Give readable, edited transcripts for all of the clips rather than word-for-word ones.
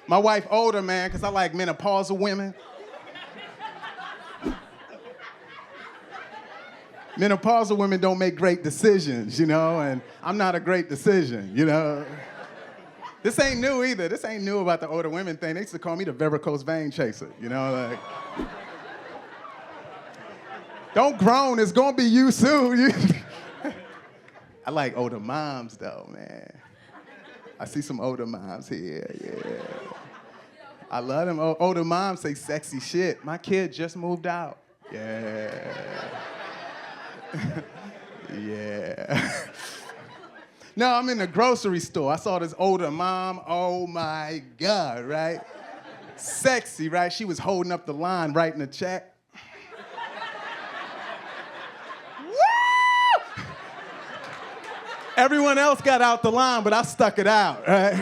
My wife older, man, because I like menopausal women. Menopausal women don't make great decisions, you know, and I'm not a great decision, you know. This ain't new either. This ain't new about the older women thing. They used to call me the Varicose vein chaser, you know, like. Don't groan, it's gonna be you soon. I like older moms though, man. I see some older moms here, yeah. I love them. Older moms say sexy shit. My kid just moved out. Yeah. Yeah. No, I'm in the grocery store. I saw this older mom. Oh my God, right? Sexy, right? She was holding up the line, writing a check. Woo! Everyone else got out the line, but I stuck it out, right?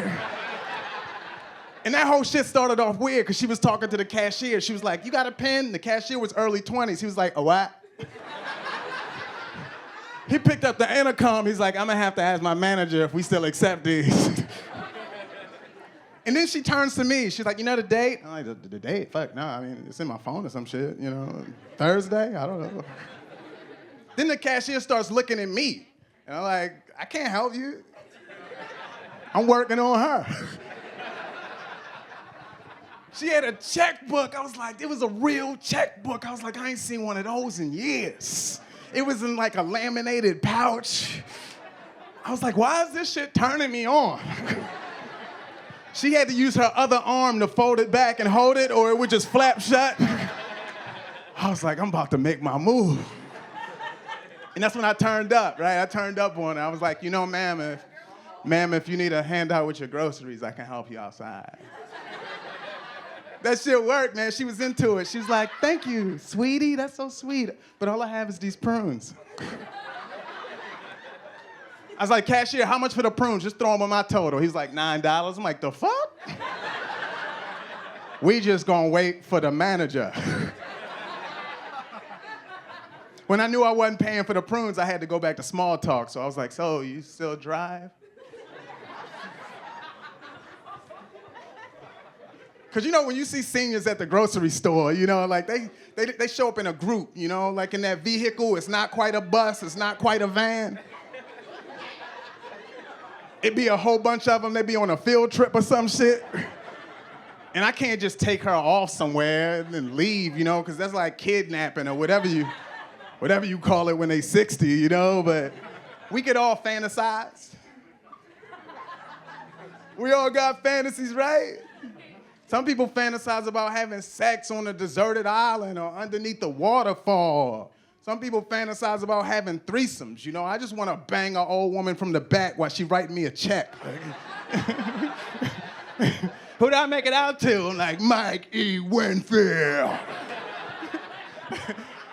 And that whole shit started off weird because she was talking to the cashier. She was like, "You got a pen?" The cashier was early 20s. He was like, "A what?" He picked up the intercom. He's like, "I'm gonna have to ask my manager if we still accept these." And then she turns to me. She's like, "You know the date?" I'm like, the date? Fuck, no. I mean, it's in my phone or some shit, you know. Thursday? I don't know. Then the cashier starts looking at me. And I'm like, "I can't help you. I'm working on her." She had a checkbook. I was like, it was a real checkbook. I was like, I ain't seen one of those in years. It was in like a laminated pouch. I was like, why is this shit turning me on? She had to use her other arm to fold it back and hold it, or it would just flap shut. I was like, I'm about to make my move. And that's when I turned up, right? I turned up on her. I was like, you know, ma'am, if you need a handout with your groceries, I can help you outside. That shit worked, man. She was into it. She was like, "Thank you, sweetie. That's so sweet. But all I have is these prunes." I was like, "Cashier, how much for the prunes? Just throw them on my total." He's like, $9. I'm like, the fuck? We just gonna wait for the manager. When I knew I wasn't paying for the prunes, I had to go back to small talk. So I was like, "So you still drive?" Because, you know, when you see seniors at the grocery store, you know, like they show up in a group, you know, like in that vehicle. It's not quite a bus. It's not quite a van. It'd be a whole bunch of them. They'd be on a field trip or some shit. And I can't just take her off somewhere and then leave, you know, because that's like kidnapping or whatever you call it when they 60, you know, but we could all fantasize. We all got fantasies, right? Some people fantasize about having sex on a deserted island or underneath the waterfall. Some people fantasize about having threesomes, you know. I just want to bang an old woman from the back while she writing me a check. Who'd I make it out to? I'm like, Mike E. Winfield.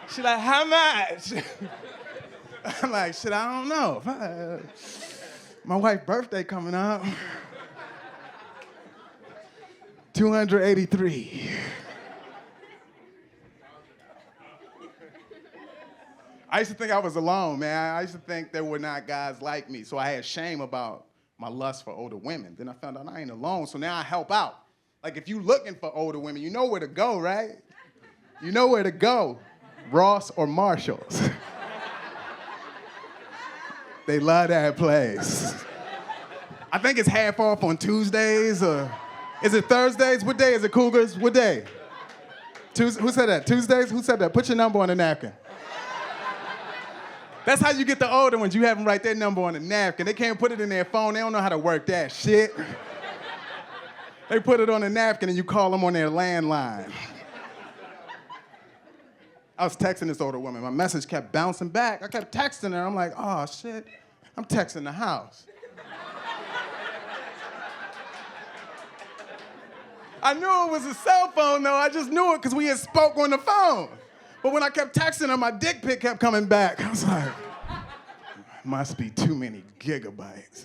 She's like, how much? I'm like, shit, I don't know. My wife's birthday coming up. 283. I used to think I was alone, man. I used to think there were not guys like me, so I had shame about my lust for older women. Then I found out I ain't alone, so now I help out. Like, if you looking for older women, you know where to go, right? You know where to go. Ross or Marshall's. They love that place. I think it's half off on Tuesdays, or is it Thursdays? What day is it, Cougars? What day? Who said that? Tuesdays? Who said that? Put your number on the napkin. That's how you get the older ones. You have them write their number on the napkin. They can't put it in their phone. They don't know how to work that shit. They put it on the napkin and you call them on their landline. I was texting this older woman. My message kept bouncing back. I kept texting her. I'm like, oh, shit. I'm texting the house. I knew it was a cell phone, though. I just knew it because we had spoke on the phone. But when I kept texting her, my dick pic kept coming back. I was like, must be too many gigabytes.